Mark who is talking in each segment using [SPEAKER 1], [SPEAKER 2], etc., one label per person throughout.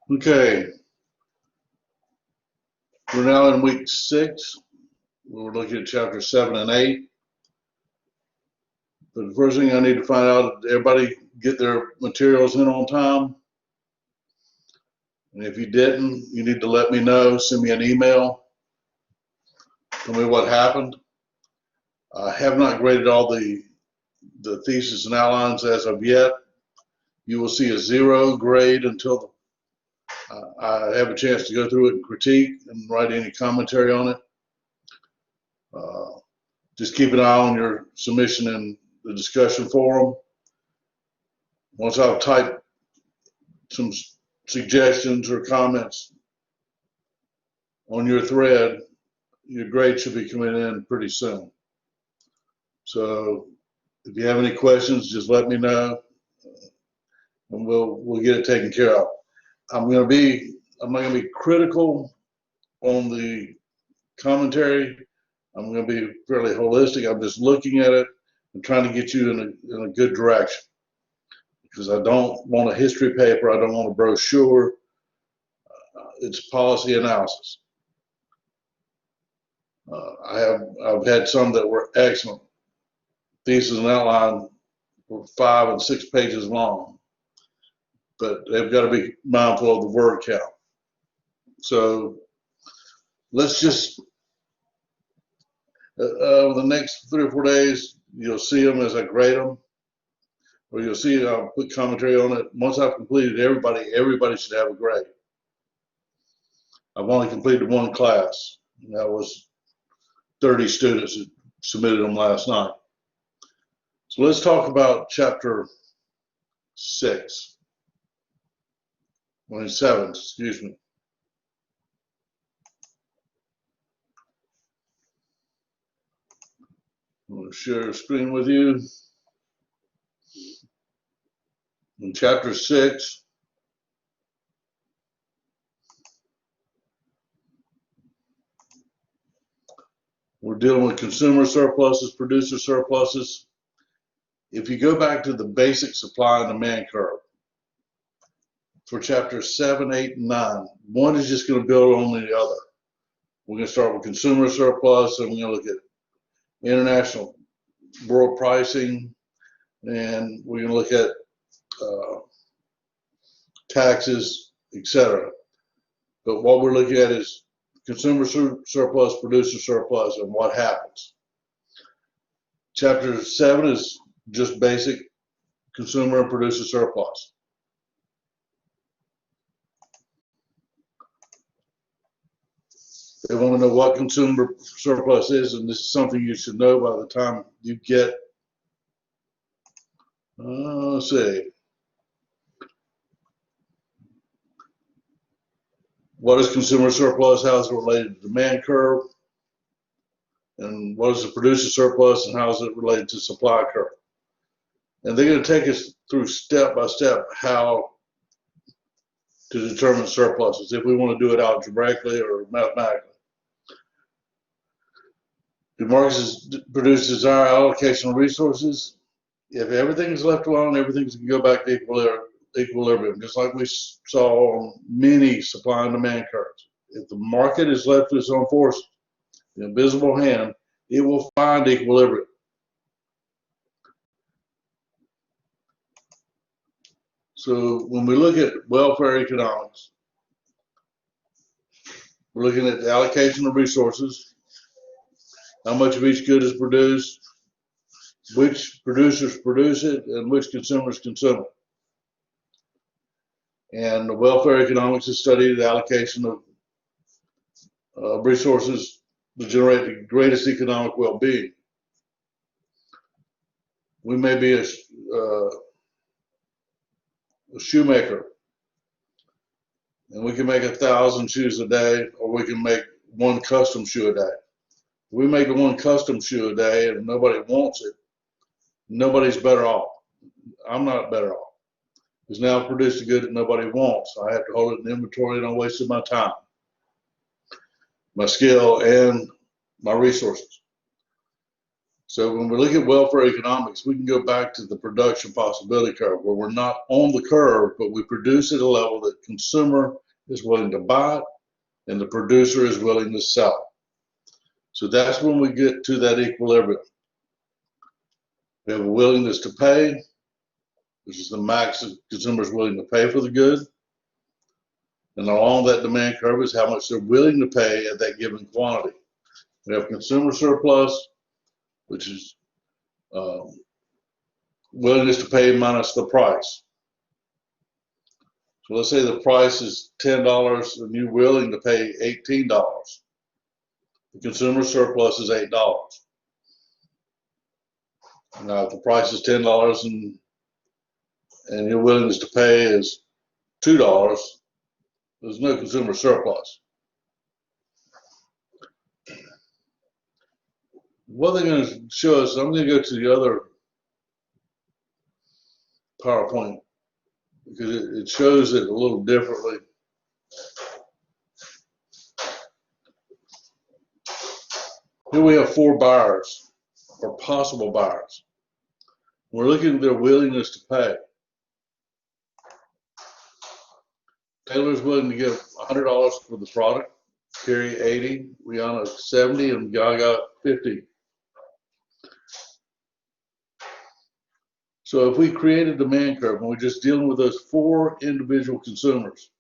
[SPEAKER 1] Okay, we're now in week 6. We're looking at chapter 7 and 8. But the first thing I need to find out, did everybody get their materials in on time? And if you didn't, you need to let me know. Send me an email. Tell me what happened. I have not graded all the thesis and outlines as of yet. You will see a 0 grade until I have a chance to go through it and critique and write any commentary on it. Just keep an eye on your submission in the discussion forum. Once I've typed some suggestions or comments on your thread, your grade should be coming in pretty soon. So if you have any questions, just let me know, and we'll get it taken care of. I'm not going to be critical on the commentary. I'm going to be fairly holistic. I'm just looking at it and trying to get you in a good direction, because I don't want a history paper. I don't want a brochure. It's policy analysis. I've had some that were excellent. Thesis and outline were 5 and 6 pages long, but they've got to be mindful of the word count. So let's just, the next 3 or 4 days, you'll see them as I grade them, or you'll see I'll put commentary on it. Once I've completed everybody should have a grade. I've only completed 1 class, and that was 30 students who submitted them last night. So let's talk about chapter 7, excuse me. I'm going to share a screen with you. In chapter 6, we're dealing with consumer surpluses, producer surpluses. If you go back to the basic supply and demand curve for chapters 7, 8, and 9, one is just going to build on the other. We're going to start with consumer surplus, and we're going to look at international world pricing, and we're going to look at taxes, etc. But what we're looking at is consumer surplus, producer surplus, and what happens. Chapter 7 is just basic consumer and producer surplus. They want to know what consumer surplus is, and this is something you should know by the time you get, let's see, what is consumer surplus, how is it related to demand curve, and what is the producer surplus, and how is it related to supply curve. And they're going to take us through step by step how to determine surpluses, if we want to do it algebraically or mathematically. Do markets produce desired allocation of resources? If everything is left alone, everything's going to go back to equilibrium, just like we saw on many supply and demand curves. If the market is left to its own forces, the invisible hand, it will find equilibrium. So when we look at welfare economics, we're looking at the allocation of resources, how much of each good is produced, which producers produce it, and which consumers consume it. And the welfare economics is studied the allocation of resources to generate the greatest economic well-being. We may be a shoemaker, and we can make 1,000 shoes a day, or we can make 1 custom shoe a day. If we make the 1 custom shoe a day and nobody wants it, nobody's better off. I'm not better off. It's now produced a good that nobody wants. I have to hold it in inventory, and I wasted my time, my skill, and my resources. So when we look at welfare economics, we can go back to the production possibility curve where we're not on the curve, but we produce at a level that consumer is willing to buy it and the producer is willing to sell it. So that's when we get to that equilibrium. We have a willingness to pay, which is the max that consumers are willing to pay for the good. And along that demand curve is how much they're willing to pay at that given quantity. We have consumer surplus, which is willingness to pay minus the price. So let's say the price is $10 and you're willing to pay $18. The consumer surplus is $8. Now, if the price is $10 and your willingness to pay is $2, there's no consumer surplus. What they're going to show us, I'm going to go to the other PowerPoint because it shows it a little differently. Here we have 4 buyers or possible buyers. We're looking at their willingness to pay. Taylor's willing to give $100 for the product, Carrie 80, Rihanna 70, and Gaga 50. So if we create a demand curve and we're just dealing with those 4 individual consumers,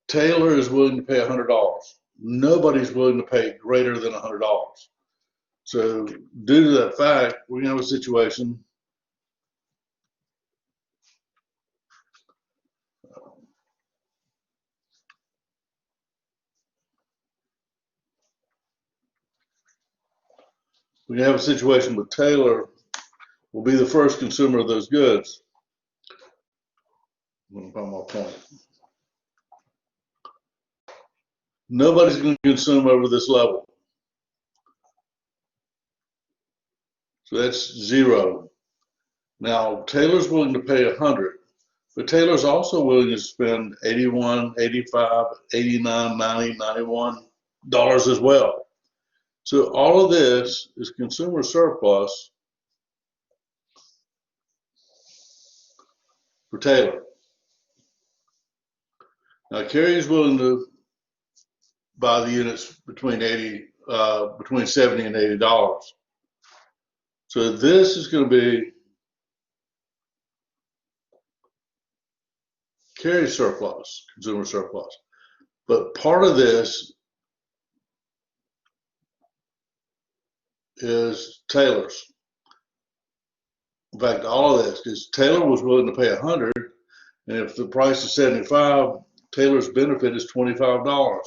[SPEAKER 1] Taylor is willing to pay $100. Nobody's willing to pay greater than $100. So due to that fact, we're going to have a situation with Taylor will be the first consumer of those goods. I'm going to find my point. Nobody's going to consume over this level. So that's 0. Now, Taylor's willing to pay 100, but Taylor's also willing to spend 81, 85, 89, 90, 91 dollars as well. So all of this is consumer surplus for Taylor. Now, Carrie's willing to buy the units between 70 and $80. So this is going to be Carrie's surplus, consumer surplus. But part of this is Taylor's. In fact, all of this, because Taylor was willing to pay 100, and if the price is 75, Taylor's benefit is $25,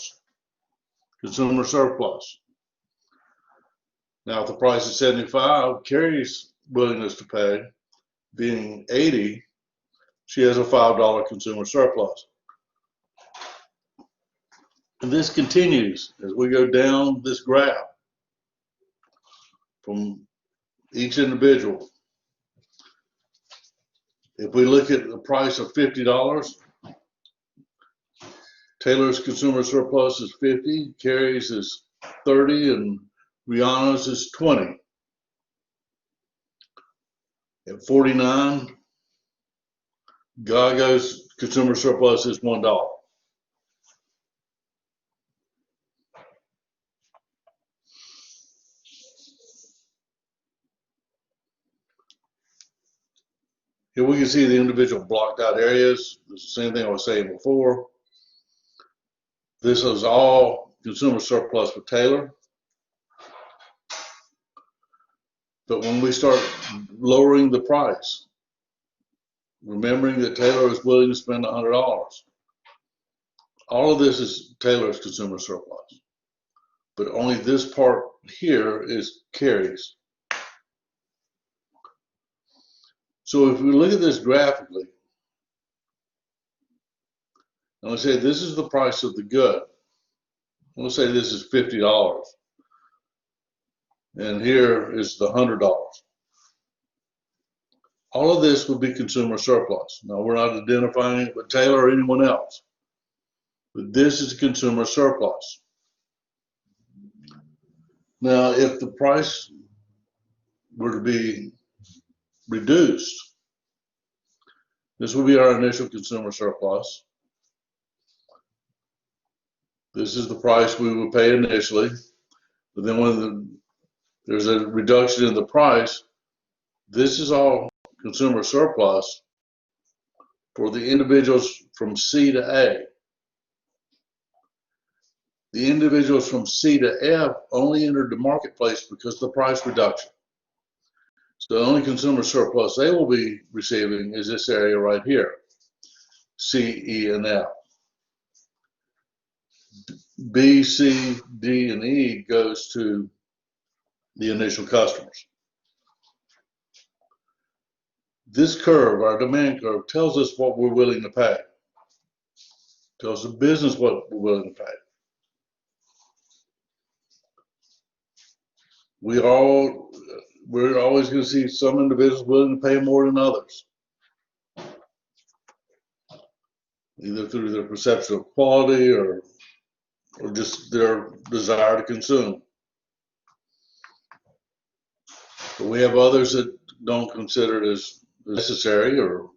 [SPEAKER 1] consumer surplus. Now, if the price is 75, Carrie's willingness to pay being 80, she has a $5 consumer surplus. And this continues as we go down this graph from each individual. If we look at the price of $50, Taylor's consumer surplus is 50, Carrie's is 30, and Rihanna's is 20. At 49, Gaga's consumer surplus is $1. Here we can see the individual blocked out areas. It's the same thing I was saying before. This is all consumer surplus for Taylor. But when we start lowering the price, remembering that Taylor is willing to spend $100, all of this is Taylor's consumer surplus. But only this part here is Carrie's. So if we look at this graphically, and let's say this is the price of the good. Let's say this is $50. And here is the $100. All of this would be consumer surplus. Now, we're not identifying it with Taylor or anyone else, but this is consumer surplus. Now, if the price were to be reduced, this will be our initial consumer surplus. This is the price we would pay initially, but then when there's a reduction in the price, this is all consumer surplus for the individuals from C to A. The individuals from C to F only entered the marketplace because of the price reduction. So the only consumer surplus they will be receiving is this area right here, C, E, and F. B, C, D, and E goes to the initial customers. This curve, our demand curve, tells us what we're willing to pay. Tells the business what we're willing to pay. We're always going to see some individuals willing to pay more than others, either through their perception of quality or just their desire to consume. But we have others that don't consider it as necessary, or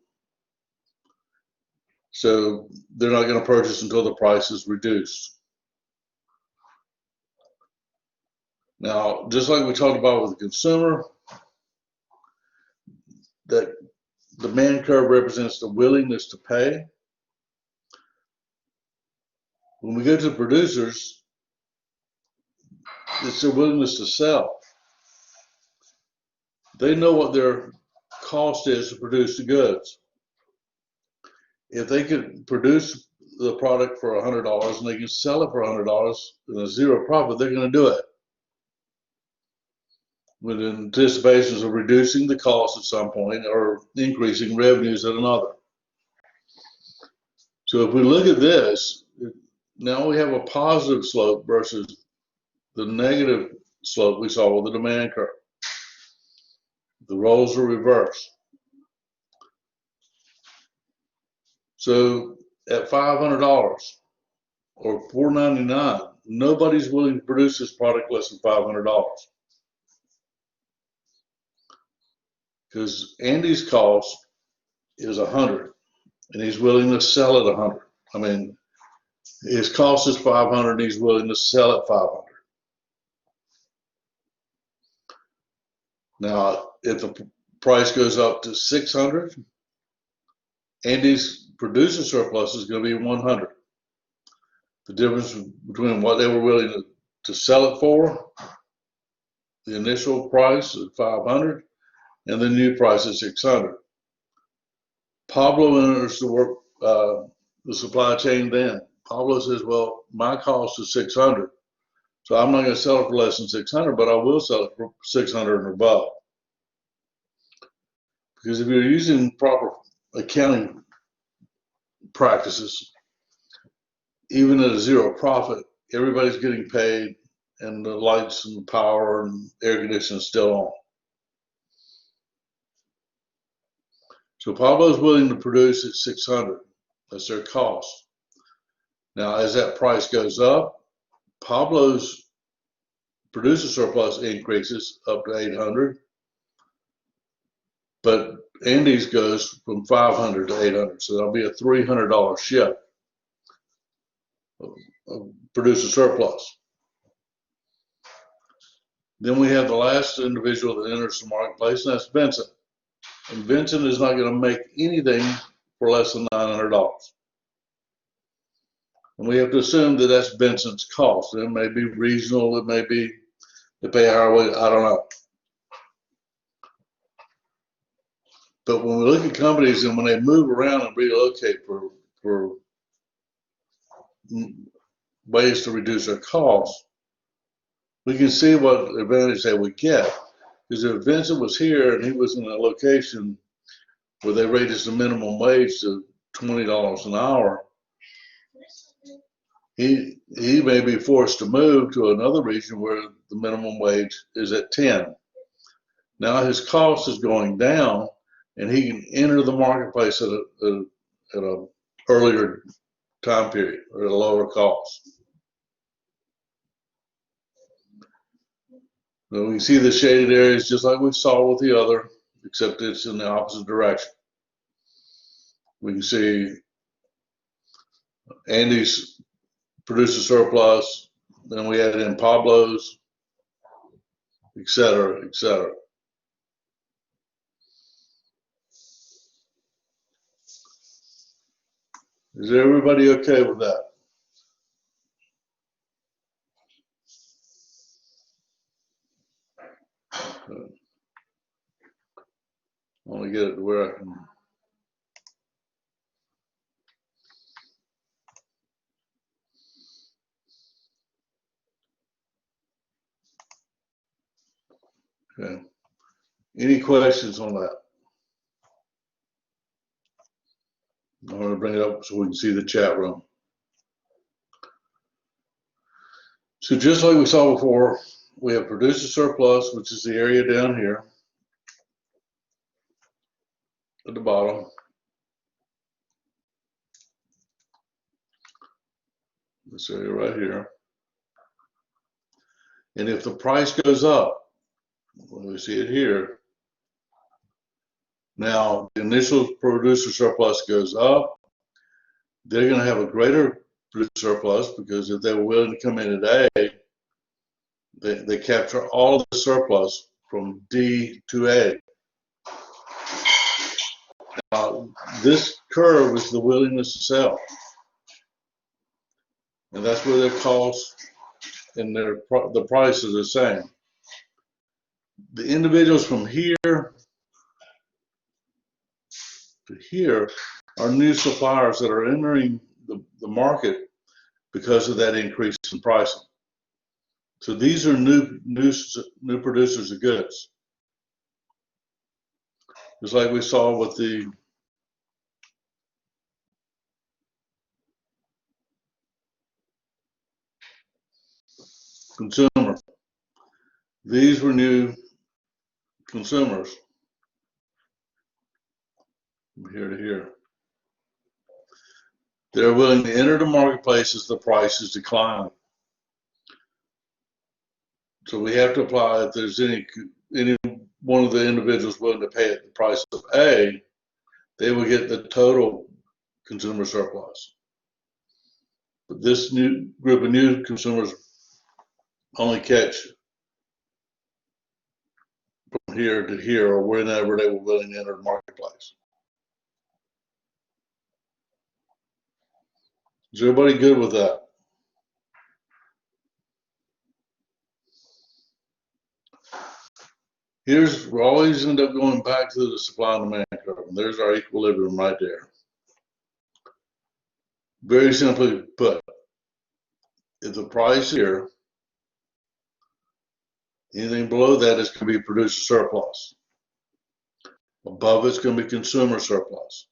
[SPEAKER 1] so they're not going to purchase until the price is reduced. Now, just like we talked about with the consumer, that demand curve represents the willingness to pay. When we go to the producers, it's their willingness to sell. They know what their cost is to produce the goods. If they could produce the product for $100 and they can sell it for $100 and a zero profit, they're going to do it, with anticipations of reducing the cost at some point or increasing revenues at another. So if we look at this, now we have a positive slope versus the negative slope we saw with the demand curve. The roles are reversed. So at $500 or $4.99, nobody's willing to produce this product less than $500. Because Andy's cost is $100 and he's willing to sell it $100. I mean, his cost is $500 and he's willing to sell it $500. Now, if the price goes up to $600, Andy's producer surplus is going to be $100. The difference between what they were willing to sell it for, the initial price of $500, and the new price is $600. Pablo enters the work, the supply chain then. Pablo says, well, my cost is $600, so I'm not going to sell it for less than $600, but I will sell it for $600 and above. Because if you're using proper accounting practices, even at a zero profit, everybody's getting paid and the lights and the power and air conditioning is still on. So Pablo's willing to produce at 600. That's their cost. Now, as that price goes up, Pablo's producer surplus increases up to 800, but Andy's goes from 500 to 800. So that'll be a $300 shift of producer surplus. Then we have the last individual that enters the marketplace, and that's Vincent. And Vincent is not going to make anything for less than $900. And we have to assume that that's Vincent's cost. It may be regional, it may be they pay our way, I don't know. But when we look at companies and when they move around and relocate for ways to reduce their costs, we can see what advantage they would get. Because if Vincent was here and he was in a location where they raised the minimum wage to $20 an hour, he may be forced to move to another region where the minimum wage is at 10. Now his cost is going down, and he can enter the marketplace at a earlier time period or at a lower cost. So we see the shaded areas just like we saw with the other, except it's in the opposite direction. We can see Andy's producer surplus, then we add in Pablo's, et cetera, et cetera. Is everybody okay with that? I want to get it to where I can. Okay. Any questions on that? I'm going to bring it up so we can see the chat room. So just like we saw before, we have producer surplus, which is the area down here at the bottom. This area right here. And if the price goes up, when we see it here, now the initial producer surplus goes up, they're going to have a greater producer surplus because if they were willing to come in today, they capture all of the surplus from D to A. This curve is the willingness to sell. And that's where their cost and the price are the same. The individuals from here to here are new suppliers that are entering the market because of that increase in pricing. So these are new producers of goods. Just like we saw with the consumer. These were new consumers from here to here. They're willing to enter the marketplace as the price is declining. So we have to apply, if there's any one of the individuals willing to pay at the price of A, they will get the total consumer surplus. But this new group of new consumers only catch from here to here or whenever they were willing to enter the marketplace. Is everybody good with that? We always end up going back to the supply and demand curve. And there's our equilibrium right there. Very simply put, if the price here, anything below that is going to be producer surplus. Above it's going to be consumer surplus.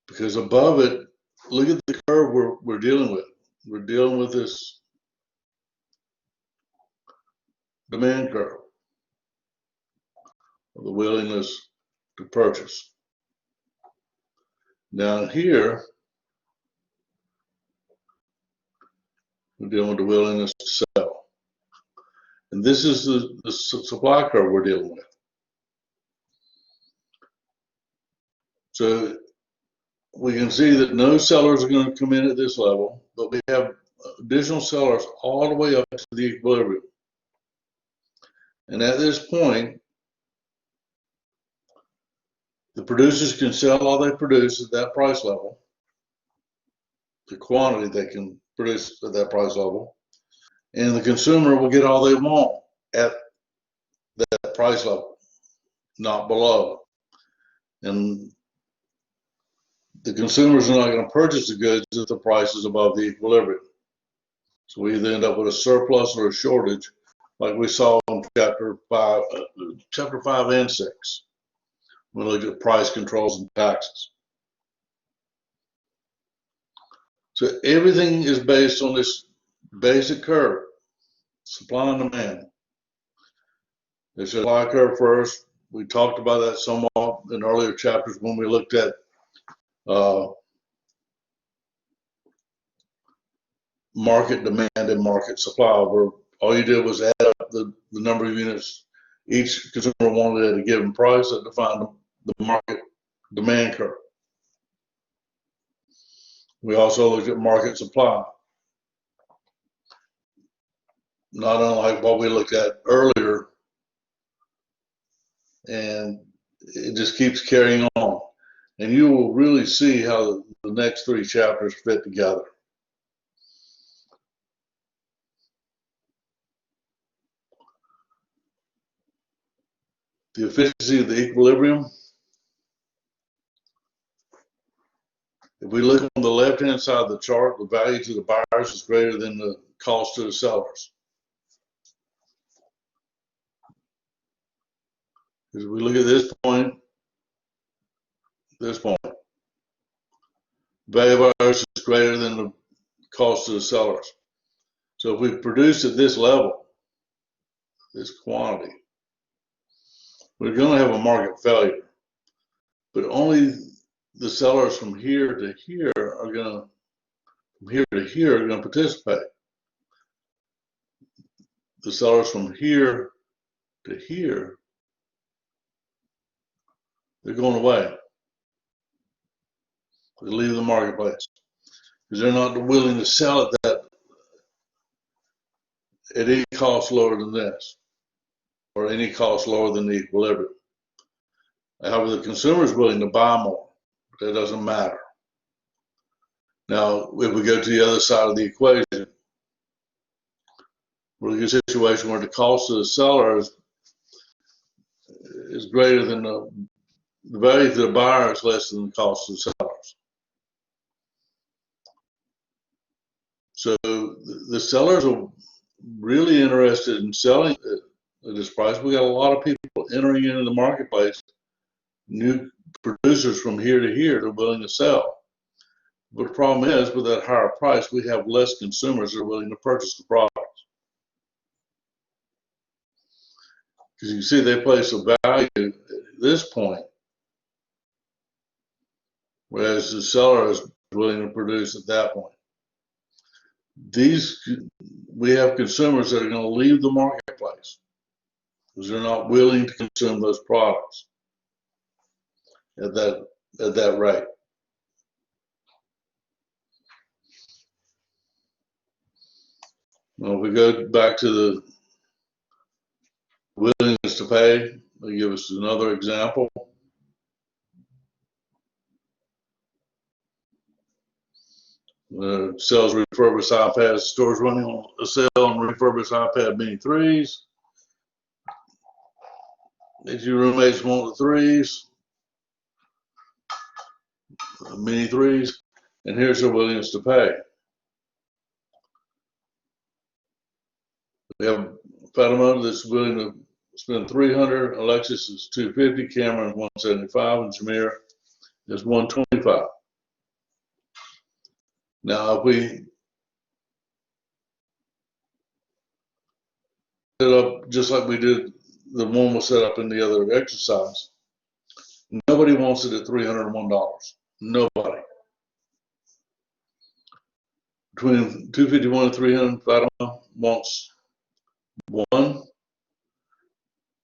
[SPEAKER 1] Because above it, look at the curve we're dealing with. We're dealing with this demand curve, or the willingness to purchase. Down here, we're dealing with the willingness to sell. And this is the supply curve we're dealing with. So we can see that no sellers are going to come in at this level, but we have additional sellers all the way up to the equilibrium. And at this point, the producers can sell all they produce at that price level, the quantity they can produce at that price level, and the consumer will get all they want at that price level, not below. And the consumers are not going to purchase the goods if the price is above the equilibrium. So we either end up with a surplus or a shortage, like we saw in chapter 5 and 6. We looked at price controls and taxes. So everything is based on this basic curve, supply and demand. There's a supply curve first. We talked about that somewhat in earlier chapters when we looked at market demand and market supply, where all you did was add up the number of units each consumer wanted at a given price that defined the market demand curve. We also looked at market supply, not unlike what we looked at earlier, and it just keeps carrying on. And you will really see how the next three chapters fit together. The efficiency of the equilibrium. If we look on the left-hand side of the chart, the value to the buyers is greater than the cost to the sellers. As we look at this point, value of buyers is greater than the cost to the sellers. So if we produce at this level, this quantity, we're going to have a market failure. But only the sellers from here to here are going to participate. The sellers from here to here, they're going away. They leave the marketplace because they're not willing to sell it at any cost lower than this, or any cost lower than the equilibrium. However, the consumer is willing to buy more. That doesn't matter. Now, if we go to the other side of the equation, we're in a situation where the cost of the seller is greater than the value to the buyer is less than the cost of the sellers. So the sellers are really interested in selling at this price. We got a lot of people entering into the marketplace, new producers from here to here that are willing to sell. But the problem is, with that higher price, we have less consumers that are willing to purchase the products. Because you can see they place a value at this point, whereas the seller is willing to produce at that point. We have consumers that are going to leave the marketplace because they're not willing to consume those products at that rate. Well, if we go back to the willingness to pay, they give us another example. Sells refurbished iPads. Stores running on a sale on refurbished iPad Mini 3s. If your roommates want the 3s, Mini 3s, and here's their willingness to pay. We have Fatima that's willing to spend $300. Alexis is $250. Cameron is $175, and Jameer is $125. Now, if we set up just like we did the one we'll set up in the other exercise, nobody wants it at $301. Nobody. Between 251 and 300, Fatima wants one,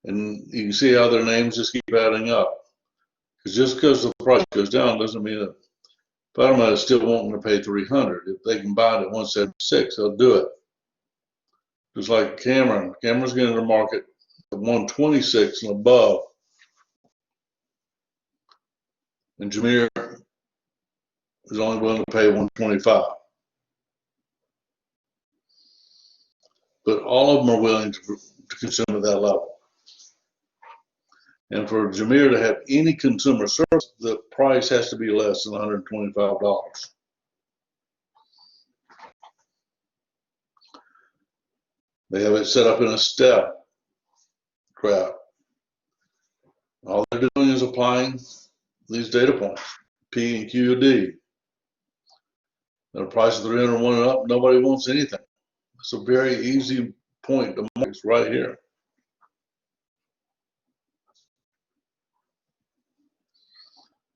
[SPEAKER 1] and you can see how their names just keep adding up. Because just because the price goes down doesn't mean that Fatima is still wanting to pay $300. If they can buy it at $176, they'll do it. Just like Cameron's getting to the market at $126 and above, and Jameer is only willing to pay $125. But all of them are willing to consume at that level. And for Jameer to have any consumer service, the price has to be less than $125. They have it set up in a step graph. All they're doing is applying these data points, P and Q and D. At a price of 301 and up, nobody wants anything. It's a very easy point to mark. It's right here.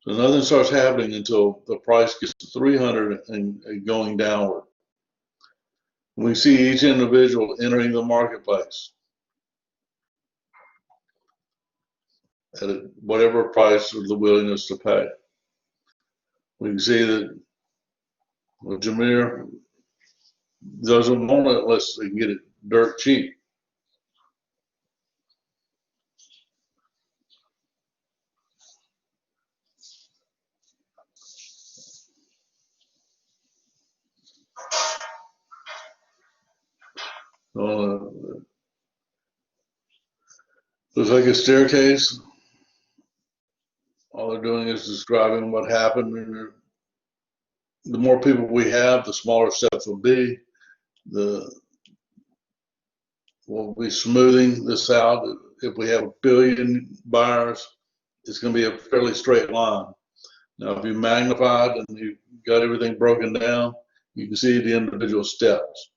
[SPEAKER 1] So nothing starts happening until the price gets to 300 and going downward. We see each individual entering the marketplace. at whatever price or the willingness to pay. We can see that Jameer doesn't want it unless they can get it dirt cheap. Looks like a staircase. All they're doing is describing what happened. And the more people we have, the smaller steps will be. We'll be smoothing this out. If we have 1 billion buyers, it's going to be a fairly straight line. Now, if you magnify it and you got everything broken down, you can see the individual steps.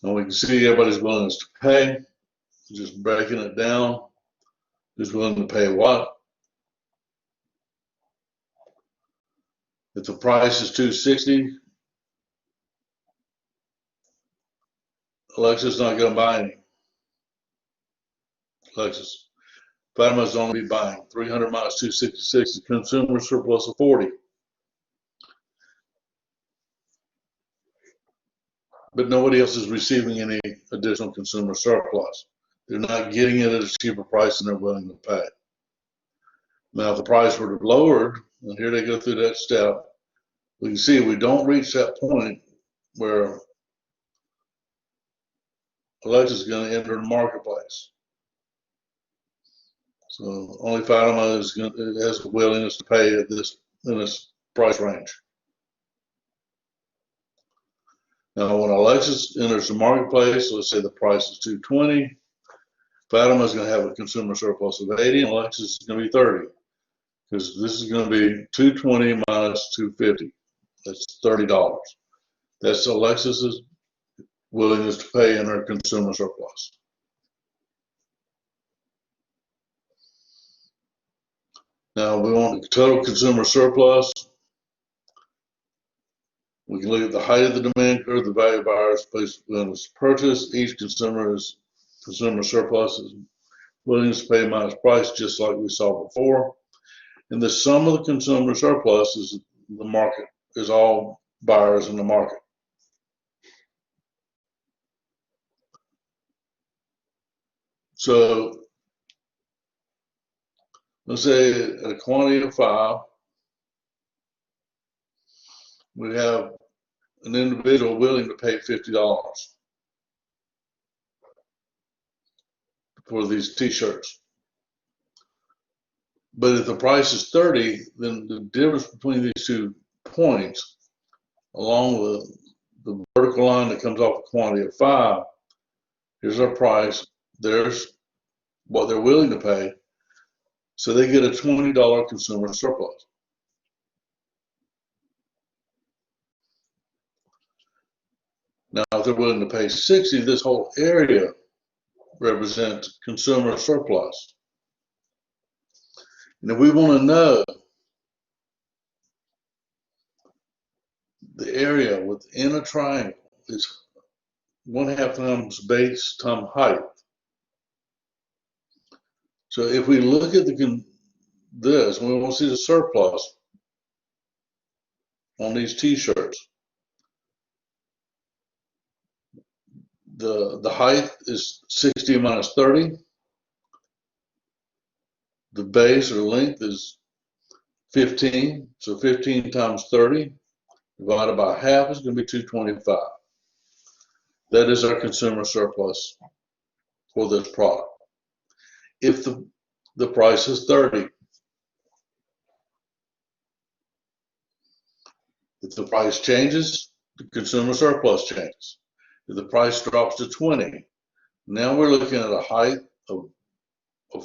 [SPEAKER 1] And we can see everybody's willingness to pay, just breaking it down. Who's willing to pay what? If the price is $260, Alexa's not going to buy any. Fatima's only be buying 300 minus 266 is consumer surplus of 40. But nobody else is receiving any additional consumer surplus. They're not getting it at a cheaper price than they're willing to pay. Now, if the price were lowered, and here they go through that step, we can see we don't reach that point where Alexa's going to enter the marketplace. So only Fatima has a willingness to pay at in this price range. Now, when Alexis enters the marketplace, let's say the price is $220, Fatima is going to have a consumer surplus of 80, and Alexis is going to be 30, because this is going to be $220 minus $250. That's $30. That's Alexis's willingness to pay in her consumer surplus. Now, we want the total consumer surplus. We can look at the height of the demand curve, the value of buyers placed within this purchase. Each consumer's consumer surplus is willingness to pay minus price, just like we saw before. And the sum of the consumer surplus is the market, is all buyers in the market. So let's say at a quantity of 5, we have an individual willing to pay $50 for these t-shirts. But if the price is 30, then the difference between these 2 points, along with the vertical line that comes off a quantity of 5, here's our price, there's what they're willing to pay. So they get a $20 consumer surplus. Now, if they're willing to pay 60, this whole area represents consumer surplus. And if we want to know the area within a triangle is 1/2 times base times height. So if we look at this, we want to see the surplus on these t-shirts. The height is 60 minus 30. The base or length is 15. So 15 times 30 divided by half is going to be 225. That is our consumer surplus for this product. If the price is 30, if the price changes, the consumer surplus changes. If the price drops to 20, now we're looking at a height of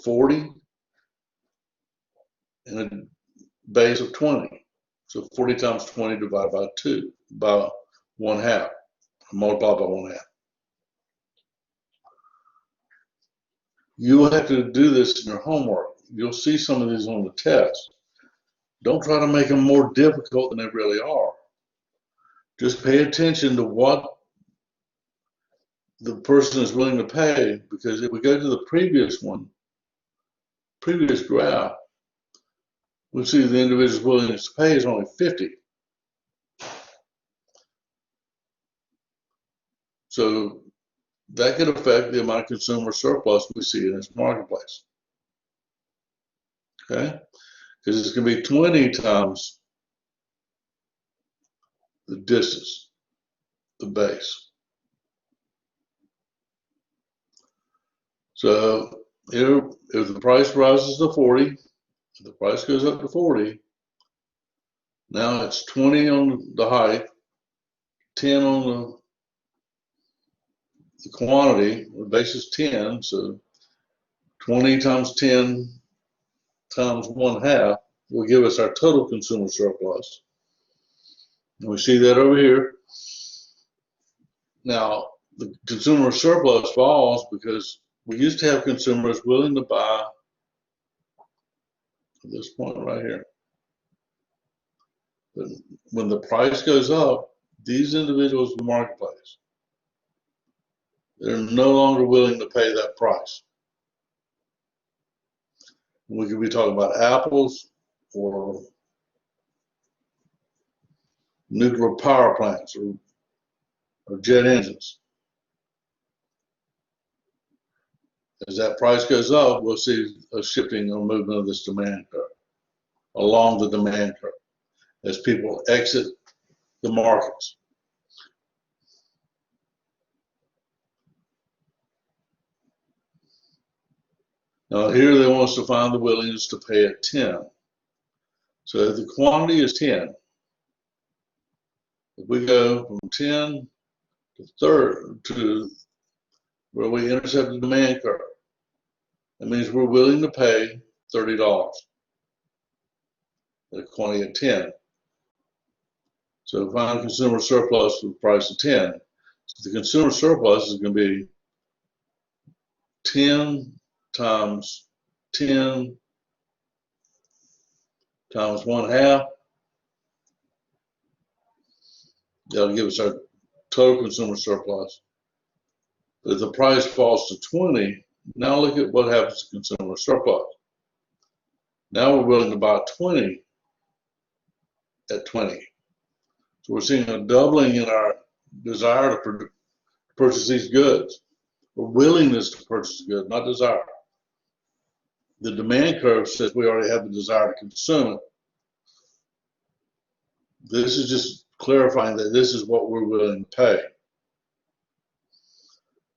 [SPEAKER 1] 40 and a base of 20. So 40 times 20 divided by 2, by 1/2, multiplied by 1/2. You will have to do this in your homework. You'll see some of these on the test. Don't try to make them more difficult than they really are. Just pay attention to what the person is willing to pay, because if we go to the previous graph, we'll see the individual's willingness to pay is only 50. So that could affect the amount of consumer surplus we see in this marketplace. Okay? Because it's going to be 20 times the distance, the base. So if the price rises to 40, if the price goes up to 40, now it's 20 on the height, 10 on the quantity, the base is 10, so 20 times 10 times 1/2 will give us our total consumer surplus. And we see that over here. Now, the consumer surplus falls because we used to have consumers willing to buy at this point right here. But when the price goes up, these individuals in the marketplace, they're no longer willing to pay that price. We could be talking about apples or nuclear power plants or jet engines. As that price goes up, we'll see a shifting or movement of this demand curve along the demand curve as people exit the markets. Now here they want us to find the willingness to pay at 10. So if the quantity is 10, if we go from 10 to where we intercept the demand curve, that means we're willing to pay $30 at a quantity of 10. So find consumer surplus with the price of 10. So the consumer surplus is going to be 10 times 10 times 1/2. That'll give us our total consumer surplus. But if the price falls to 20, now look at what happens to consumer surplus. Now we're willing to buy 20 at 20. So we're seeing a doubling in our desire to purchase these goods, or willingness to purchase the goods, not desire. The demand curve says we already have the desire to consume it. This is just clarifying that this is what we're willing to pay.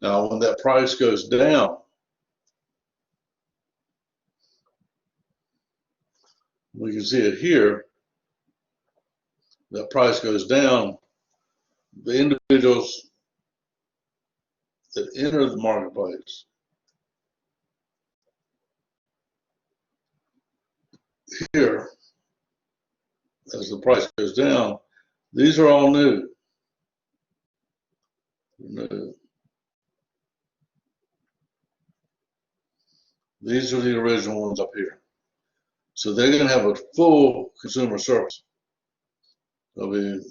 [SPEAKER 1] Now, when that price goes down, we can see it here, that price goes down, the individuals that enter the marketplace here, as the price goes down, these are all new. These are the original ones up here. So they're going to have a full consumer surplus. They'll be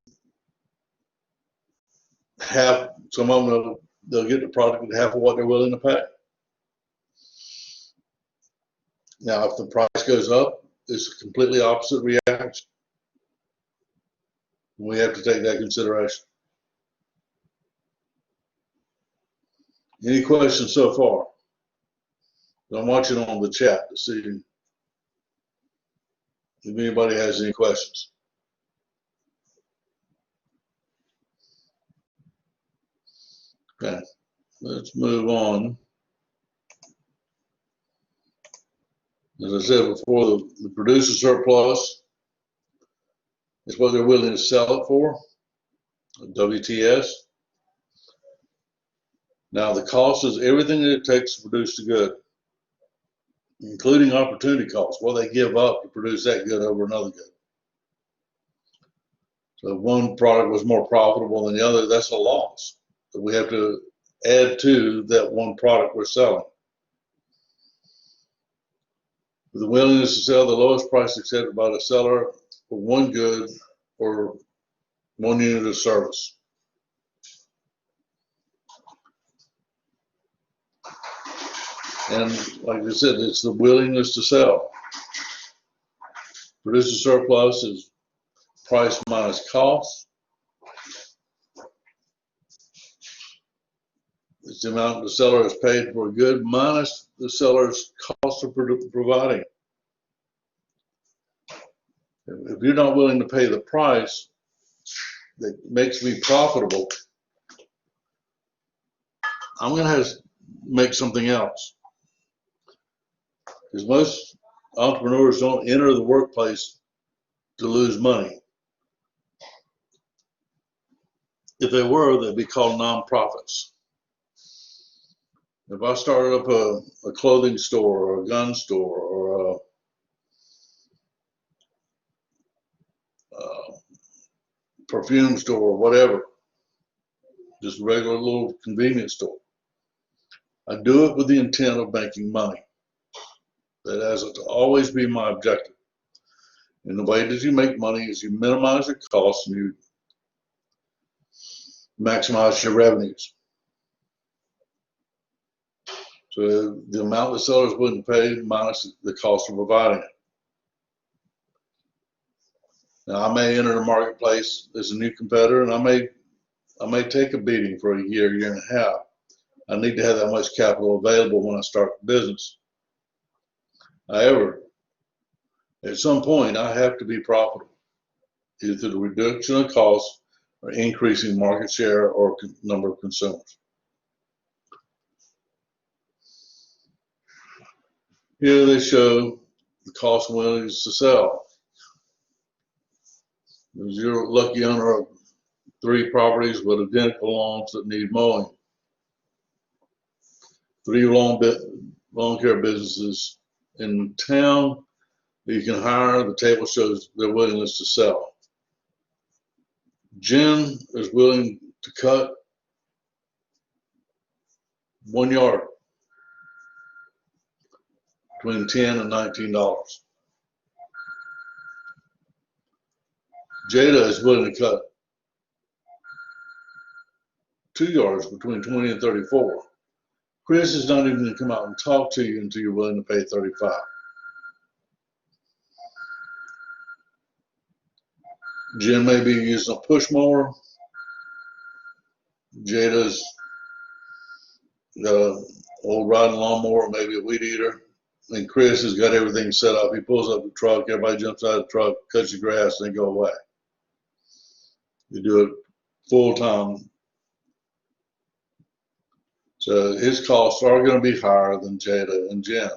[SPEAKER 1] half, some of them they'll get the product at half of what they're willing to pay. Now, if the price goes up, it's a completely opposite reaction. We have to take that consideration. Any questions so far? I'm watching on the chat to see if anybody has any questions. Okay, let's move on. As I said before, the producer surplus is what they're willing to sell it for, WTS. Now the cost is everything that it takes to produce the good, including opportunity costs, what they give up to produce that good over another good. So if one product was more profitable than the other, that's a loss that we have to add to that one product we're selling. The willingness to sell the lowest price accepted by the seller for one good or one unit of service. And like I said, it's the willingness to sell. Producer surplus is price minus cost. It's the amount the seller has paid for a good minus the seller's cost of providing. If you're not willing to pay the price that makes me profitable, I'm going to have to make something else. Because most entrepreneurs don't enter the workplace to lose money. If they were, they'd be called nonprofits. If I started up a clothing store or a gun store or a perfume store or whatever, just a regular little convenience store, I do it with the intent of making money. That has to always be my objective. And the way that you make money is you minimize your costs and you maximize your revenues. So the amount the sellers wouldn't pay minus the cost of providing it. Now I may enter the marketplace as a new competitor, and I may take a beating for a year and a half. I need to have that much capital available when I start the business. However, at some point I have to be profitable, either through the reduction of costs or increasing market share or number of consumers. Here they show the cost and willingness to sell. You're a lucky owner of 3 properties with identical lawns that need mowing. 3 lawn care businesses in town that you can hire. The table shows their willingness to sell. Jen is willing to cut 1 yard between $10 and $19. Jada is willing to cut 2 yards between 20 and 34. Chris is not even going to come out and talk to you until you're willing to pay 35. Jen may be using a push mower. Jada's got an old riding lawnmower, maybe a weed eater. And Chris has got everything set up. He pulls up the truck, everybody jumps out of the truck, cuts the grass, and they go away. You do it full time. So his costs are going to be higher than Jada and Jen.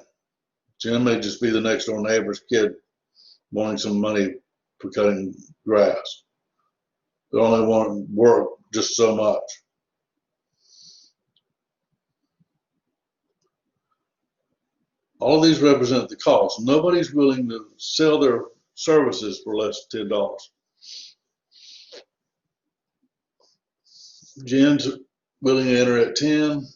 [SPEAKER 1] Jen may just be the next door neighbor's kid wanting some money for cutting grass. They only want to work just so much. All of these represent the cost. Nobody's willing to sell their services for less than $10. Jen's willing to enter at 10,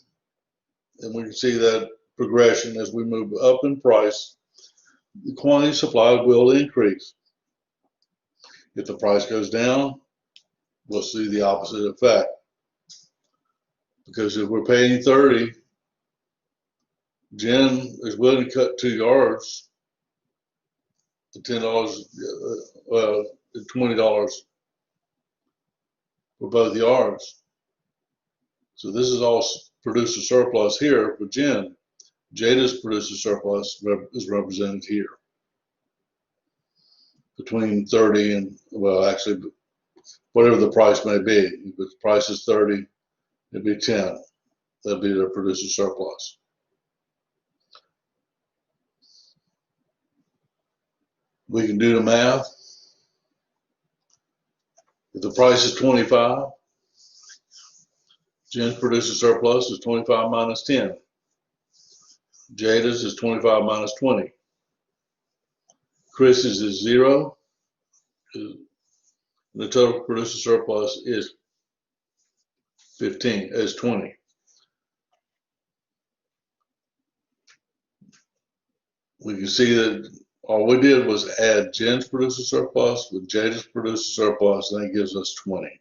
[SPEAKER 1] and we can see that progression as we move up in price. The quantity supplied will increase. If the price goes down, we'll see the opposite effect. Because if we're paying 30, Jen is willing to cut 2 yards to $10, $20 for both yards. So this is all producer surplus here for Jen. Jada's producer surplus is represented here. Between 30 and, well, actually, whatever the price may be. If the price is 30, it'd be 10. That'd be their producer surplus. We can do the math. If the price is 25, Jen's producer surplus is 25 minus 10. Jada's is 25 minus 20. Chris's is 0. The total producer surplus is 20. We can see that all we did was add Jen's producer surplus with Jada's producer surplus, and that gives us 20.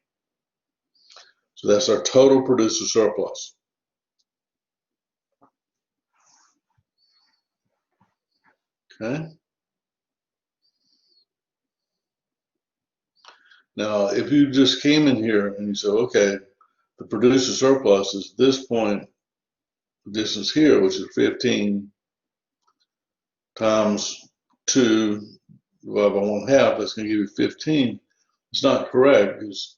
[SPEAKER 1] So that's our total producer surplus. Okay. Now, if you just came in here and you said, okay, the producer surplus is this point distance here, which is 15 times 2 divided by 1/2, that's going to give you 15. It's not correct, because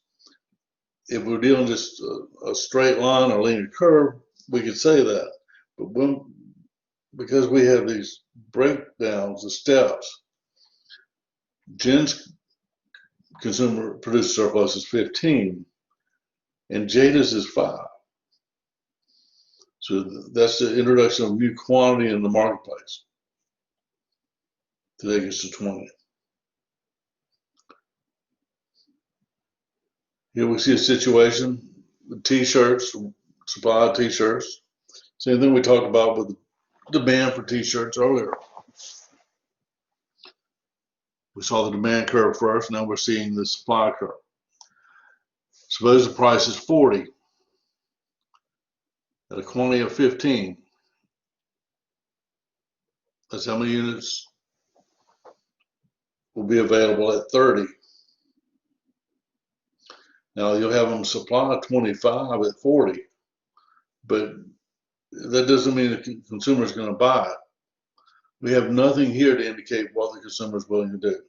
[SPEAKER 1] if we're dealing just a straight line or linear curve, we could say that. But because we have these breakdowns, the steps, Jen's consumer producer surplus is 15, and Jada's is 5. So that's the introduction of new quantity in the marketplace to take us to 20. Here we see a situation with t-shirts, supply of t-shirts. Same thing we talked about with the demand for t-shirts earlier. We saw the demand curve first, now we're seeing the supply curve. Suppose the price is 40 at a quantity of 15. That's how many units will be available at 30. Now you'll have them supply 25 at 40, but that doesn't mean the consumer is going to buy it. We have nothing here to indicate what the consumer is willing to do.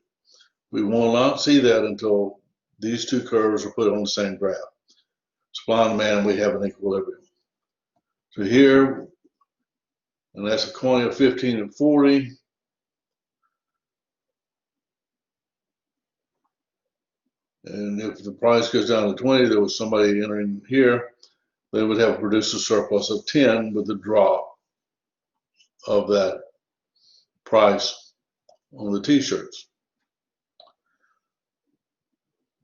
[SPEAKER 1] We will not see that until these two curves are put on the same graph. Supply and demand, we have an equilibrium. So here, and that's a quantity of 15 and 40. And if the price goes down to 20, there was somebody entering here, they would have a producer surplus of 10 with the drop of that price on the t-shirts.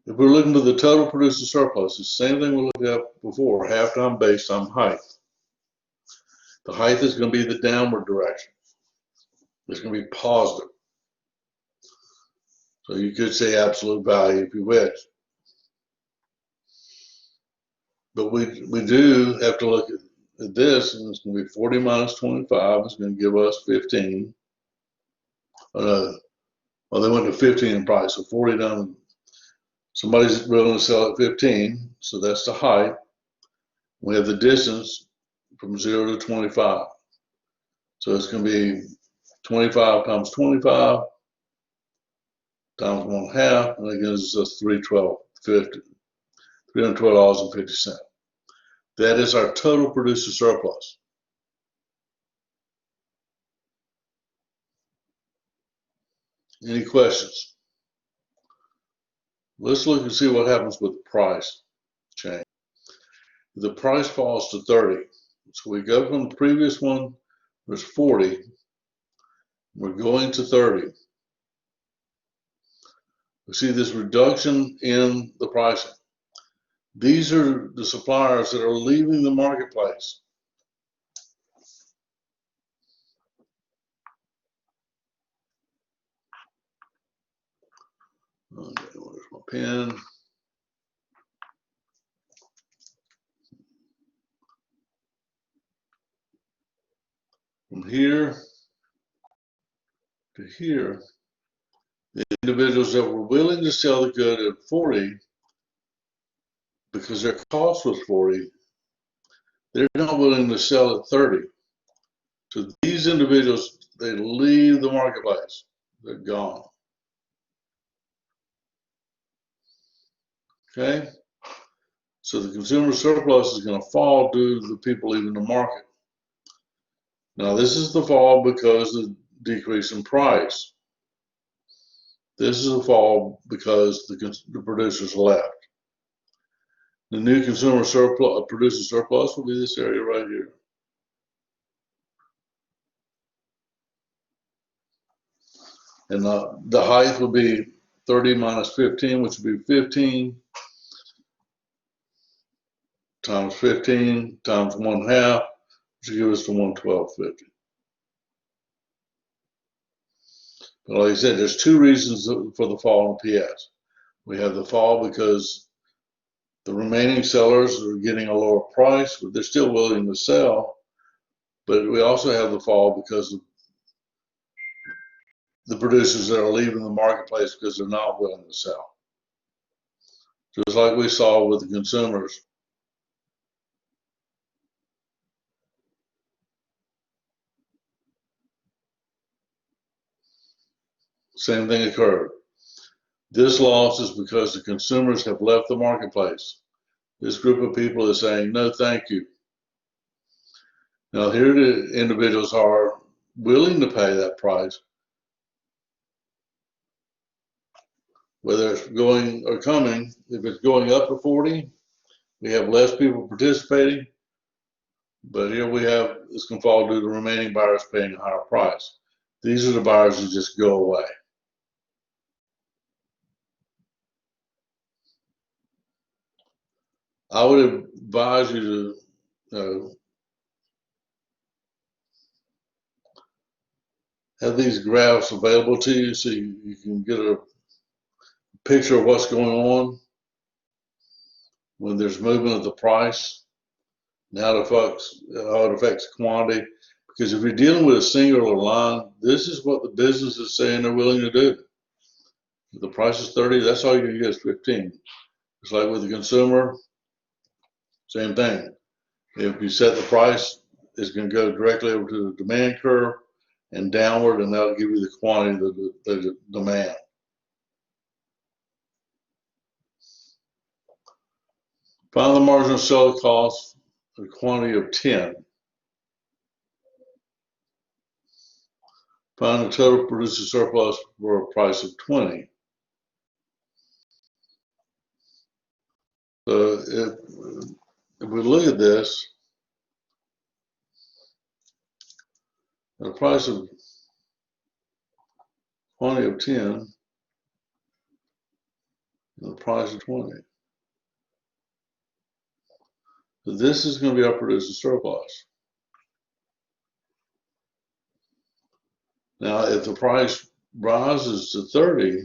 [SPEAKER 1] If we're looking for the total producer surplus, it's the same thing we looked at before, half time base time height. The height is going to be the downward direction. It's going to be positive. So you could say absolute value if you wish. But we do have to look at this, and it's going to be 40 minus 25. It's going to give us 15. Well, they went to 15 in price, so 40 down. Somebody's willing to sell at 15, so that's the height. We have the distance from 0 to 25. So it's going to be 25 times 25 times 1/2, and that gives us $312.50. That is our total producer surplus. Any questions? Let's look and see what happens with the price change. The price falls to 30. So we go from the previous one, there's 40. We're going to 30. We see this reduction in the pricing. These are the suppliers that are leaving the marketplace. Okay, where's my pen? From here to here, the individuals that were willing to sell the good at 40 because their cost was 40, they're not willing to sell at 30. So these individuals, they leave the marketplace. They're gone. Okay? So the consumer surplus is going to fall due to the people leaving the market. Now this is the fall because of the decrease in price. This is a fall because the producers left. The new consumer surplus, producer surplus, will be this area right here. And the height will be 30 minus 15, which would be 15 times 15 times 1/2, which will give us the 112.50. But like I said, there's two reasons for the fall in PS. We have the fall because the remaining sellers are getting a lower price, but they're still willing to sell. But we also have the fall because of the producers that are leaving the marketplace because they're not willing to sell. Just like we saw with the consumers. Same thing occurred. This loss is because the consumers have left the marketplace. This group of people is saying, no, thank you. Now, here the individuals are willing to pay that price, whether it's going or coming. If it's going up to 40, we have less people participating. But here we have, this can fall due to remaining buyers paying a higher price. These are the buyers who just go away. I would advise you to have these graphs available to you so you can get a picture of what's going on when there's movement of the price and how it affects quantity. Because if you're dealing with a singular line, this is what the business is saying they're willing to do. If the price is 30, that's all you can get is 15. It's like with the consumer, same thing. If you set the price, it's going to go directly over to the demand curve and downward, and that'll give you the quantity that they demand. Find the marginal selling cost, a quantity of 10. Find the total producer surplus for a price of 20. So if we look at this, at a price of quantity of 10, and the price of 20. So this is going to be our producer surplus. Now, if the price rises to 30,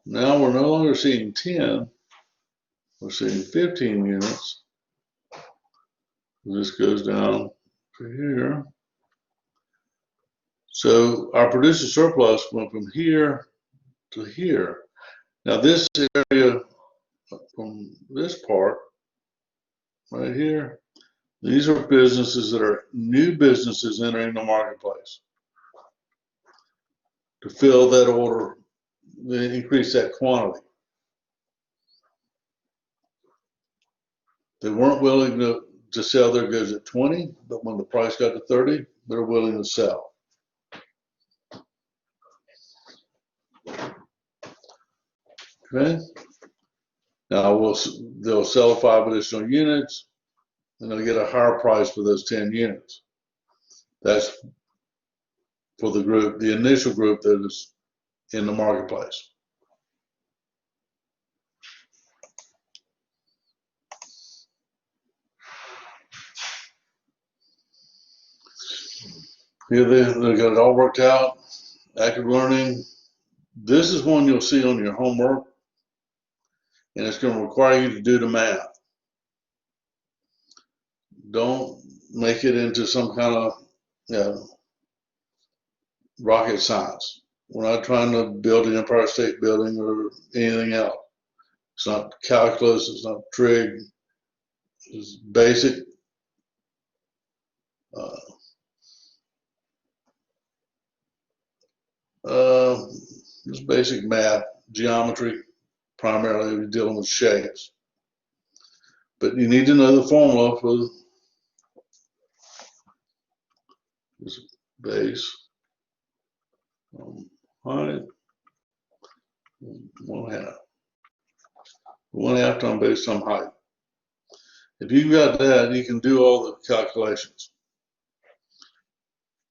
[SPEAKER 1] now we're no longer seeing 10, we're seeing 15 units. This goes down to here. So our producer surplus went from here to here. Now this area from this part right here, these are businesses that are new businesses entering the marketplace to fill that order, increase that quantity. They weren't willing to sell their goods at 20, but when the price got to 30, they're willing to sell. Okay. Now they'll sell 5 additional units, and they'll get a higher price for those 10 units. That's for the group, the initial group that is in the marketplace. Here they got it all worked out. Active learning. This is one you'll see on your homework, and it's going to require you to do the math. Don't make it into some kind of rocket science. We're not trying to build an Empire State Building or anything else. It's not calculus, it's not trig. It's basic just basic math, geometry, primarily we're dealing with shapes. But you need to know the formula for this base height 1/2. 1/2 times base times height. If you've got that, you can do all the calculations.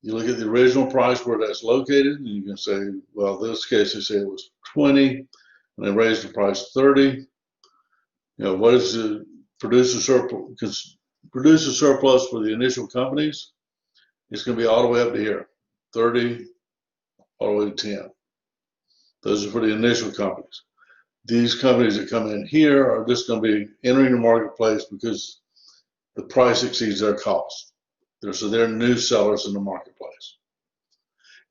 [SPEAKER 1] You look at the original price where that's located, and you can say, well, in this case, they say it was 20, and they raised the price to 30. You know, what is the producer surplus for the initial companies? It's going to be all the way up to here, 30, all the way to 10. Those are for the initial companies. These companies that come in here are just going to be entering the marketplace because the price exceeds their cost. So they're new sellers in the marketplace.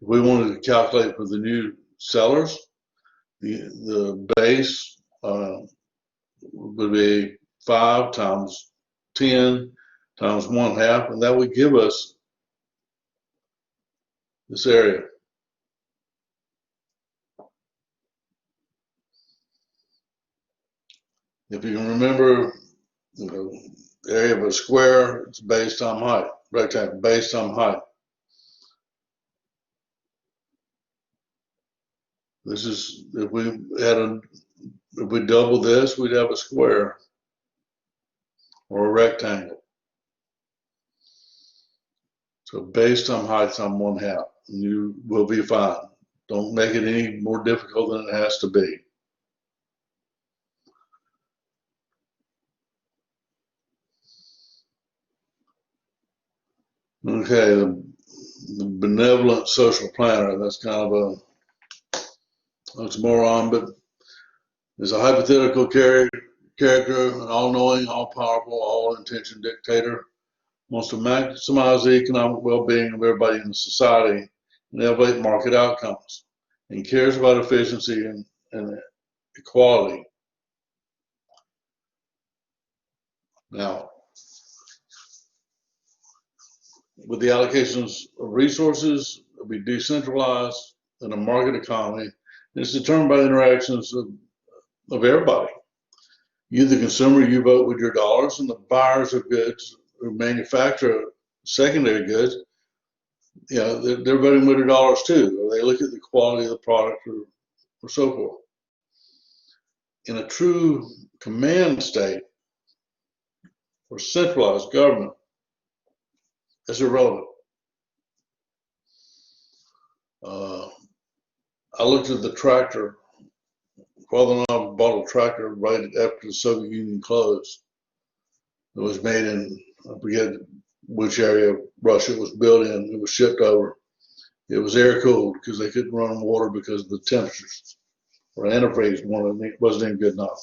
[SPEAKER 1] If we wanted to calculate for the new sellers, the base would be 5 times 10 times 1/2, and that would give us this area. If you can remember, the area of a square, it's base times height. Rectangle, base times height. This is, if we double this, we'd have a square or a rectangle. So base times height times 1/2, and you will be fine. Don't make it any more difficult than it has to be. Okay, the benevolent social planner, that's kind of a oxymoron, but is a hypothetical character, an all-knowing, all-powerful, all-intention dictator, wants to maximize the economic well-being of everybody in the society and elevate market outcomes, and cares about efficiency and equality. Now, with the allocations of resources, it'll be decentralized in a market economy, and it's determined by the interactions of everybody. You, the consumer, you vote with your dollars, and the buyers of goods who manufacture secondary goods, they're voting with their dollars too, or they look at the quality of the product or so forth. In a true command state or centralized government, that's irrelevant. I looked at the tractor. Father and I bought a tractor right after the Soviet Union closed. It was made in, I forget which area of Russia it was built in. It was shipped over. It was air cooled because they couldn't run on water because of the temperatures. Or antifreeze wasn't even good enough.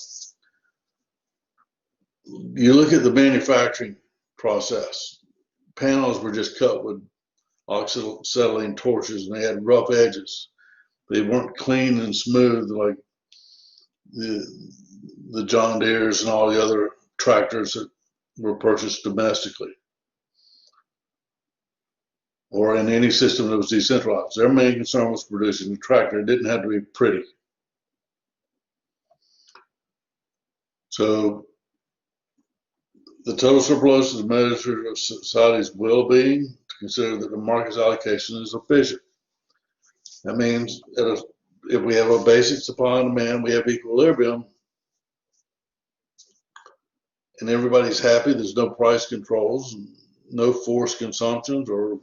[SPEAKER 1] You look at the manufacturing process. Panels were just cut with oxyacetylene torches, and they had rough edges. They weren't clean and smooth like the John Deeres and all the other tractors that were purchased domestically or in any system that was decentralized. Their main concern was producing a tractor. It didn't have to be pretty. So the total surplus is a measure of society's well-being to consider that the market's allocation is efficient. That means if we have a basic supply and demand, we have equilibrium, and everybody's happy. There's no price controls, no forced consumptions or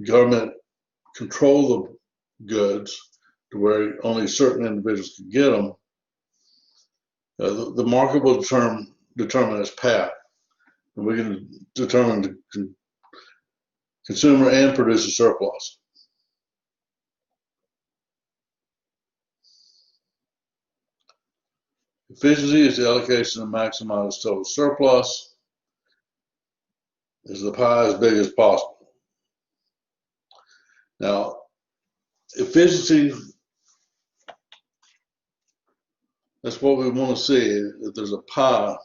[SPEAKER 1] government control of goods to where only certain individuals can get them. The market will determine its path, and we can determine the consumer and producer surplus. Efficiency is the allocation to maximize total surplus. Is the pie as big as possible? Now, efficiency, that's what we want to see. If there's a pie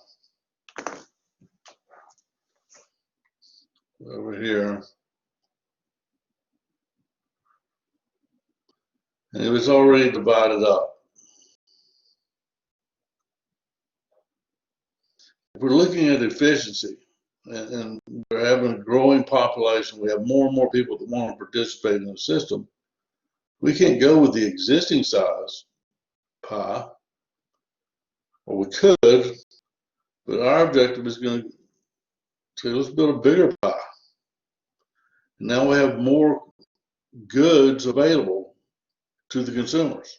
[SPEAKER 1] over here, and if it's already divided up, if we're looking at efficiency and we're having a growing population, we have more and more people that want to participate in the system, we can't go with the existing size pie, or we could, but our objective is going to say, let's build a bigger pie. And now we have more goods available to the consumers.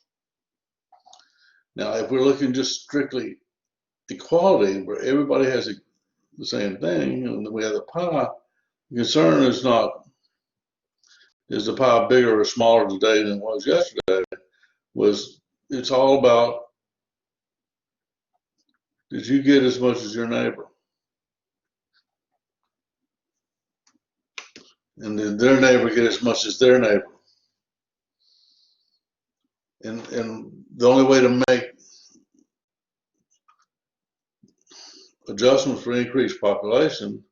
[SPEAKER 1] Now, if we're looking just strictly equality, where everybody has the same thing, and we have the pie, the concern is not, is the pie bigger or smaller today than it was yesterday? It's all about, did you get as much as your neighbor? and then their neighbor get as much as their neighbor. And the only way to make adjustments for increased population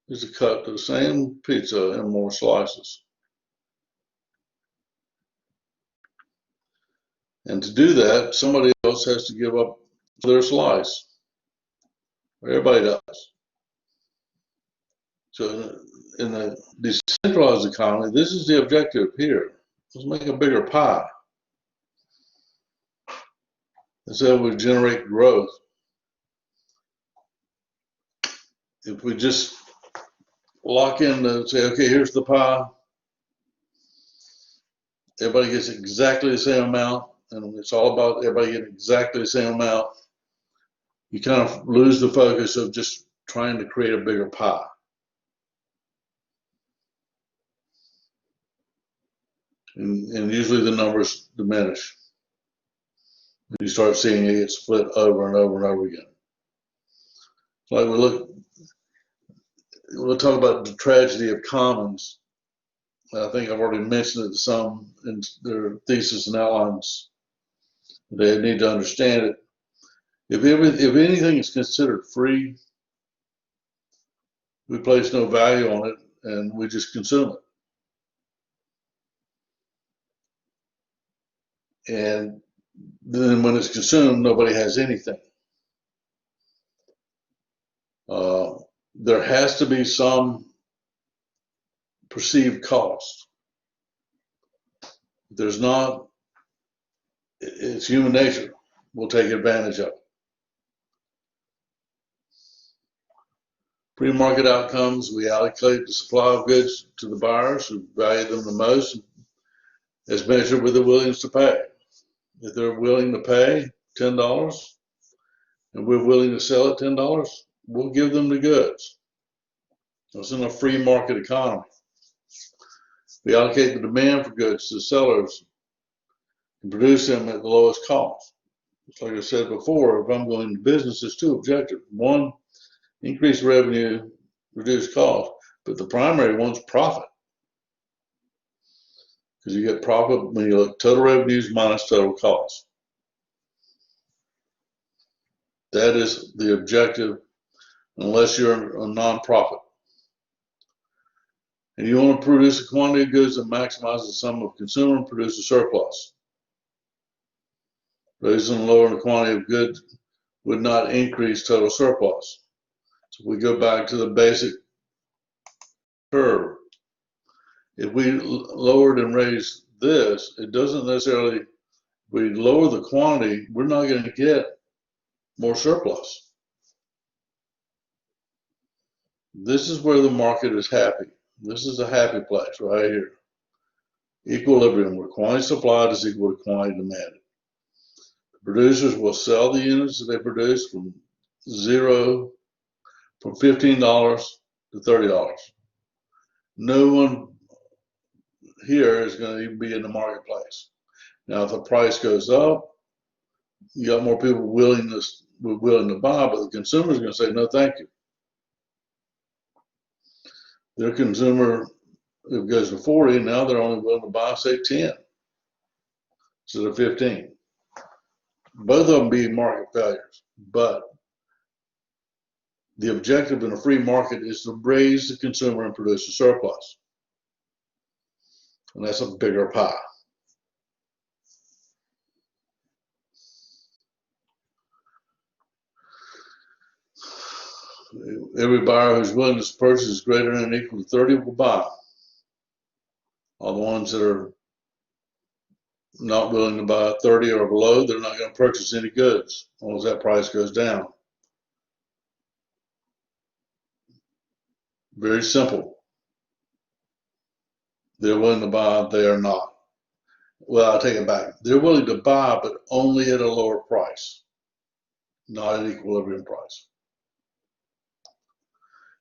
[SPEAKER 1] is to cut the same pizza in more slices. And to do that, somebody else has to give up their slice. Everybody does. So in the decentralized economy, this is the objective here. Let's make a bigger pie. Instead, we generate growth. If we just lock in and say, okay, here's the pie, everybody gets exactly the same amount, and it's all about everybody getting exactly the same amount, you kind of lose the focus of just trying to create a bigger pie. And usually the numbers diminish. You start seeing it get split over and over and over again. Like we'll talk about the tragedy of commons. I think I've already mentioned it to some in their thesis and outlines. They need to understand it. If anything is considered free, we place no value on it and we just consume it. And then when it's consumed, nobody has anything. There has to be some perceived cost. If there's not, it's human nature. We'll take advantage of it. Pre-market outcomes, we allocate the supply of goods to the buyers who value them the most as measured with the willingness to pay. If they're willing to pay $10 and we're willing to sell at $10, we'll give them the goods. It's in a free market economy. We allocate the demand for goods to the sellers and produce them at the lowest cost. Just like I said before, if I'm going into business, there's two objectives. One, increase revenue, reduce cost, but the primary one's profit. Because you get profit when you look total revenues minus total cost. That is the objective unless you're a nonprofit. And you want to produce a quantity of goods that maximizes the sum of consumer and produce a surplus. Raising and lowering the quantity of goods would not increase total surplus. So we go back to the basic curve. If we lowered and raised this, it doesn't necessarily, if we lower the quantity, we're not going to get more surplus. This is where the market is happy. This is a happy place right here. Equilibrium, where quantity supplied is equal to quantity demanded. The producers will sell the units that they produce from $15 to $30. No one here is going to even be in the marketplace. Now, if the price goes up, you got more people willing to buy, but the consumer is going to say, no, thank you. Their consumer, if it goes to 40, now they're only willing to buy, say, 10 instead of 15. Both of them be market failures, but the objective in a free market is to raise the consumer and produce a surplus. And that's a bigger pie. Every buyer whose willingness to purchase is greater than or equal to 30 will buy. All the ones that are not willing to buy 30 or below, they're not going to purchase any goods as long as that price goes down. Very simple. They're willing to buy, they are not. Well, I'll take it back. They're willing to buy, but only at a lower price, not at equilibrium price.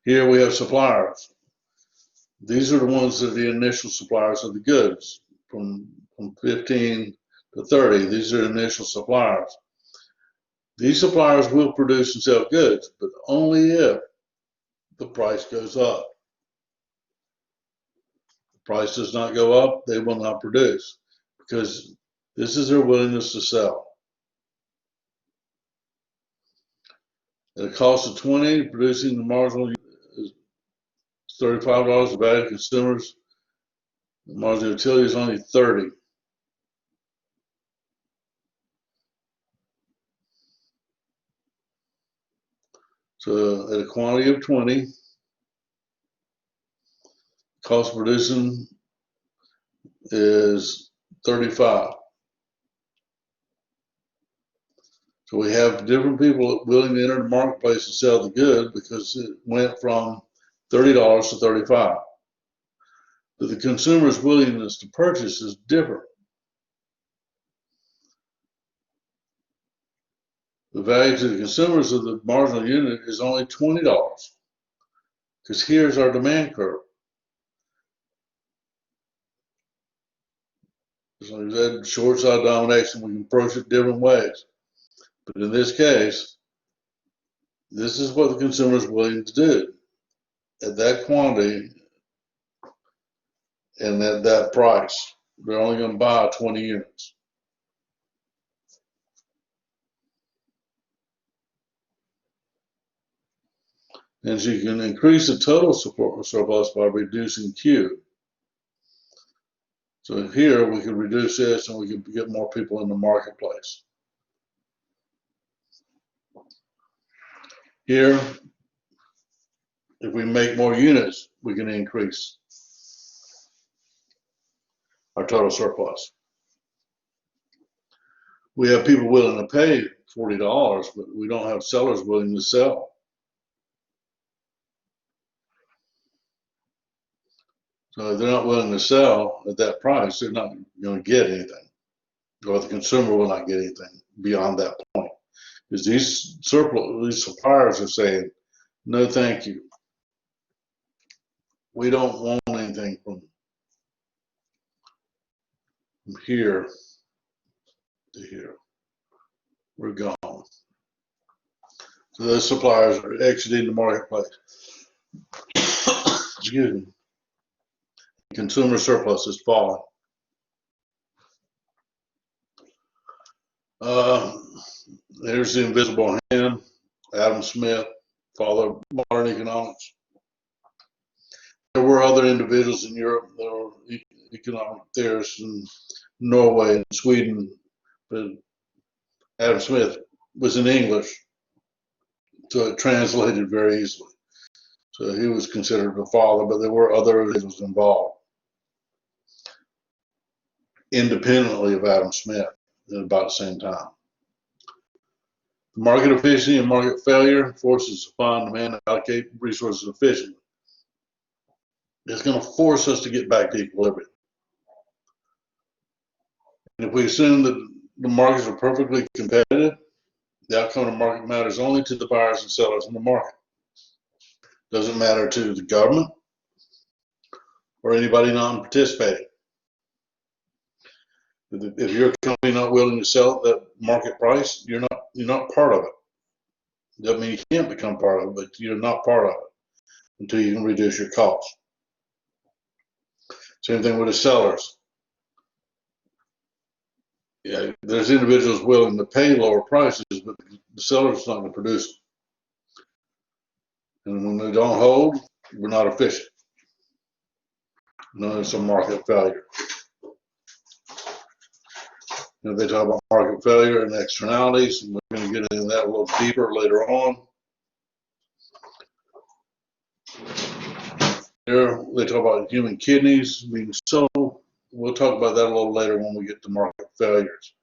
[SPEAKER 1] Here we have suppliers. These are the ones that are the initial suppliers of the goods from 15 to 30. These are initial suppliers. These suppliers will produce and sell goods, but only if the price goes up. Price does not go up, they will not produce, because this is their willingness to sell. At a cost of 20, producing the marginal is $35. The value to consumers, the marginal utility is only 30. So at a quantity of 20, cost of producing is 35. So we have different people willing to enter the marketplace and sell the good because it went from $30 to 35. But the consumer's willingness to purchase is different. The value to the consumers of the marginal unit is only $20, because here's our demand curve. So like that short side domination, we can approach it different ways. But in this case, this is what the consumer is willing to do at that quantity and at that price. They're only going to buy 20 units. And so you can increase the total surplus by reducing Q. So here we can reduce this and we can get more people in the marketplace. Here, if we make more units, we can increase our total surplus. We have people willing to pay $40, but we don't have sellers willing to sell. So if they're not willing to sell at that price, they're not going to get anything, or the consumer will not get anything beyond that point. Because these suppliers are saying, no, thank you. We don't want anything from here to here. We're gone. So those suppliers are exiting the marketplace. Excuse me. Consumer surplus is falling. There's the invisible hand, Adam Smith, father of modern economics. There were other individuals in Europe that were economic theorists in Norway and Sweden, but Adam Smith was in English, so it translated very easily. So he was considered the father, but there were other individuals involved independently of Adam Smith at about the same time. Market efficiency and market failure forces supply and demand to allocate resources efficiently. It's going to force us to get back to equilibrium. And if we assume that the markets are perfectly competitive, the outcome of the market matters only to the buyers and sellers in the market. Doesn't matter to the government or anybody non-participating. If you're a company not willing to sell at that market price, you're not part of it. Doesn't mean you can't become part of it, but you're not part of it until you can reduce your costs. Same thing with the sellers. Yeah, there's individuals willing to pay lower prices, but the seller's not going to produce them. And when they don't hold, we're not efficient. No, it's a market failure. They talk about market failure and externalities, and we're going to get into that a little deeper later on. Here, they talk about human kidneys being sold. We'll talk about that a little later when we get to market failures,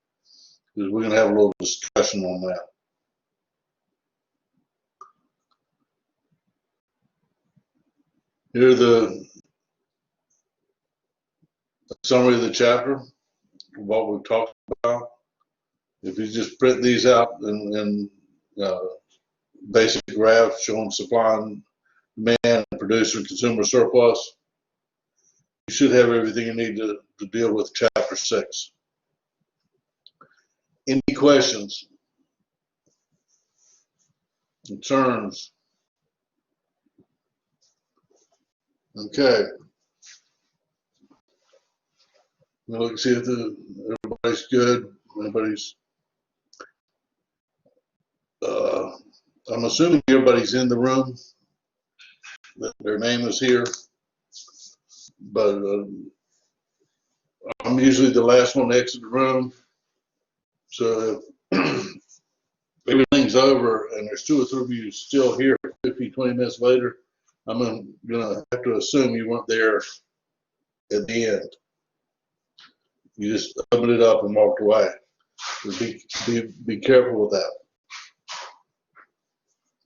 [SPEAKER 1] because we're going to have a little discussion on that. Here's the summary of the chapter, what we've talked about. If you just print these out in basic graphs showing supply and demand, producer and consumer surplus, you should have everything you need to deal with chapter 6. Any questions, concerns? Okay. We'll look, see if everybody's good. Everybody's, I'm assuming everybody's in the room, that their name is here, but I'm usually the last one to exit the room. So if everything's over and there's 2 or 3 of you still here 15, 20 minutes later, I'm gonna have to assume you weren't there at the end. You just opened it up and walked away. So be careful with that.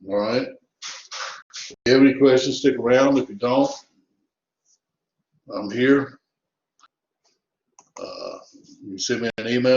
[SPEAKER 1] All right. If you have any questions, stick around. If you don't, I'm here. You can send me an email.